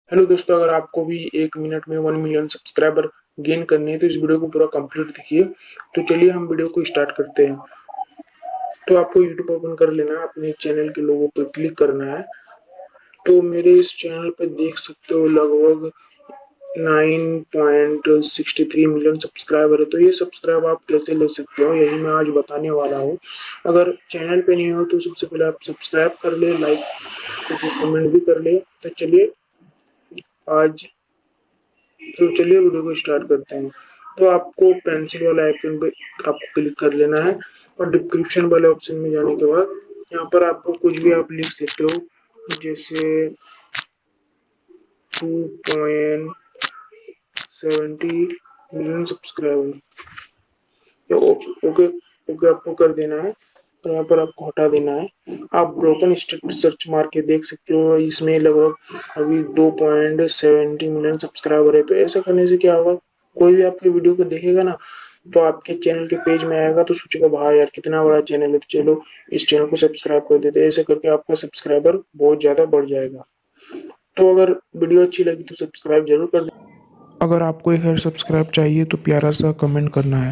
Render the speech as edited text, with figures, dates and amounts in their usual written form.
Hello दोस्तों, अगर आपको भी 1 मिनट में 1 मिलियन सब्सक्राइबर गेन करने हैं तो इस वीडियो को पूरा कंप्लीट देखिए। तो चलिए हम वीडियो को स्टार्ट करते हैं। तो आपको यूट्यूब ओपन कर लेना है, अपने चैनल के लोगों पर क्लिक करना है। तो मेरे इस चैनल पे देख सकते हो लगभग 9.63 मिलियन सब्सक्राइबर है। तो ये सब्सक्राइब आप कैसे ले सकते हो, यही मैं आज बताने वाला हूँ। अगर चैनल पे नहीं हो तो सबसे पहले आप सब्सक्राइब कर ले, लाइक कमेंट भी कर ले। तो चलिए आज तो चलिए वीडियो को स्टार्ट करते हैं। तो आपको पेंसिल वाला आइकन पे आपको क्लिक कर लेना है और डिस्क्रिप्शन वाले ऑप्शन में जाने के बाद यहाँ पर आपको कुछ भी आप लिख सकते हो, जैसे 2.70 मिलियन सब्सक्राइबर। तो ओके ओके आपको कर देना है। तो यहाँ पर आपको हटा देना है। आप ब्रोकन स्टेट सर्च मार के देख सकते हो, इसमें लगभग अभी 2.70 मिलियन सब्सक्राइबर है। तो ऐसा करने से क्या होगा, कोई भी आपके वीडियो को देखेगा ना तो आपके चैनल के पेज में आएगा तो सोचेगा भाई यार कितना बड़ा चैनल है, चलो इस चैनल को सब्सक्राइब कर देते हैं। ऐसे करके आपका सब्सक्राइबर बहुत ज्यादा बढ़ जाएगा। तो अगर वीडियो अच्छी लगी तो सब्सक्राइब जरूर कर दें। अगर आपको 1000 सब्सक्राइब चाहिए तो प्यारा सा कमेंट करना है।